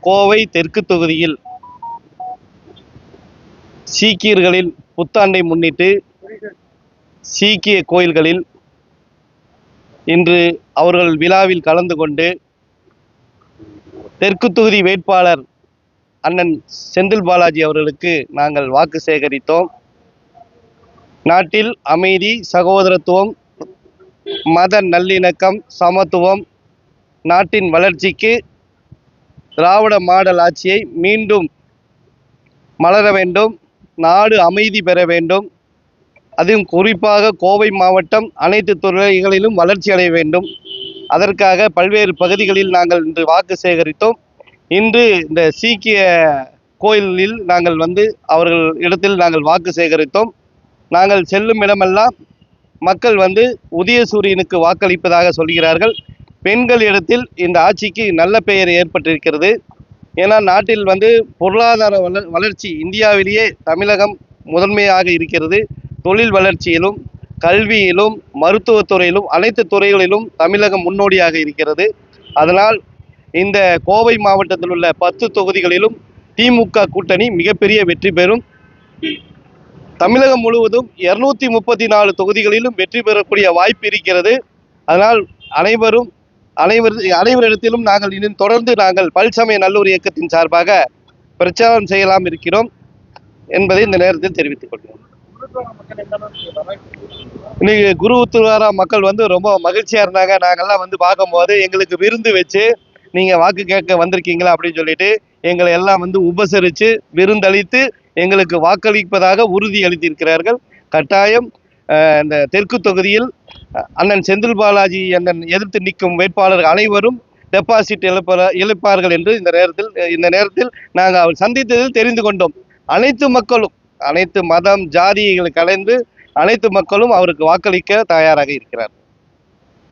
கோவை தெற்கு தொகுதியில் சீக்கியர்களின் புத்தாண்டை முன்னிட்டு சீக்கிய கோயில்களில் இன்று அவர்கள் விழாவில் கலந்து கொண்டு தெற்கு தொகுதி வேட்பாளர் அண்ணன் செந்தில் பாலாஜி அவர்களுக்கு நாங்கள் வாக்கு சேகரித்தோம். நாட்டில் அமைதி, சகோதரத்துவம், மத நல்லிணக்கம், சமத்துவம், நாட்டின் வளர்ச்சிக்கு திராவிட மாடல் ஆட்சியை மீண்டும் மலர வேண்டும், நாடு அமைதி பெற வேண்டும், அதுவும் குறிப்பாக கோவை மாவட்டம் அனைத்து துறைகளிலும் வளர்ச்சி அடைய வேண்டும். அதற்காக பல்வேறு பகுதிகளில் நாங்கள் இன்று வாக்கு சேகரித்தோம். இன்று இந்த சீக்கிய கோயிலில் நாங்கள் அவர்கள் இடத்தில் நாங்கள் வாக்கு சேகரித்தோம். நாங்கள் செல்லும் இடமெல்லாம் மக்கள் உதயசூரியனுக்கு வாக்களிப்பதாக சொல்கிறார்கள். பெண்கள் இடத்தில் இந்த ஆட்சிக்கு நல்ல பெயர் ஏற்பட்டிருக்கிறது. ஏன்னா நாட்டில் பொருளாதார வளர்ச்சி இந்தியாவிலேயே தமிழகம் முதன்மையாக இருக்கிறது. தொழில் வளர்ச்சியிலும், கல்வியிலும், மருத்துவத்துறையிலும், அனைத்து துறைகளிலும் தமிழகம் முன்னோடியாக இருக்கிறது. அதனால் இந்த கோவை மாவட்டத்தில் உள்ள 10 தொகுதிகளிலும் திமுக கூட்டணி மிகப்பெரிய வெற்றி பெறும். தமிழகம் முழுவதும் 234 தொகுதிகளிலும் வெற்றி பெறக்கூடிய வாய்ப்பு இருக்கிறது. அதனால் அனைவரிடத்திலும் நாங்கள் இன்னும் தொடர்ந்து பல்சமய நல்லூர் இயக்கத்தின் சார்பாக பிரச்சாரம் செய்யலாம் இருக்கிறோம் என்பதை இந்த நேரத்தில் தெரிவித்துக் கொள்கிறோம். இன்னைக்கு குருத்துவாரா மக்கள் ரொம்ப மகிழ்ச்சியா இருந்தாங்க. நாங்கெல்லாம் பார்க்கும்போது எங்களுக்கு விருந்து வச்சு நீங்க வாக்கு கேட்க வந்திருக்கீங்களா அப்படின்னு சொல்லிட்டு எங்களை எல்லாம் உபசரித்து விருந்தளித்து எங்களுக்கு வாக்களிப்பதாக உறுதி அளித்திருக்கிறார்கள். கட்டாயம் இந்த தெற்கு தொகுதியில் அண்ணன் செந்தில் பாலாஜி அண்ணன் எதிர்த்து நிற்கும் வேட்பாளர்கள் அனைவரும் டெபாசிட் இழப்பார்கள் என்று இந்த நேரத்தில் நாங்கள் அவர் சந்தித்ததில் தெரிந்து கொண்டோம். அனைத்து மக்களும், அனைத்து மதம் ஜாதிகளை கலந்து அனைத்து மக்களும் அவருக்கு வாக்களிக்க தயாராக இருக்கிறார்.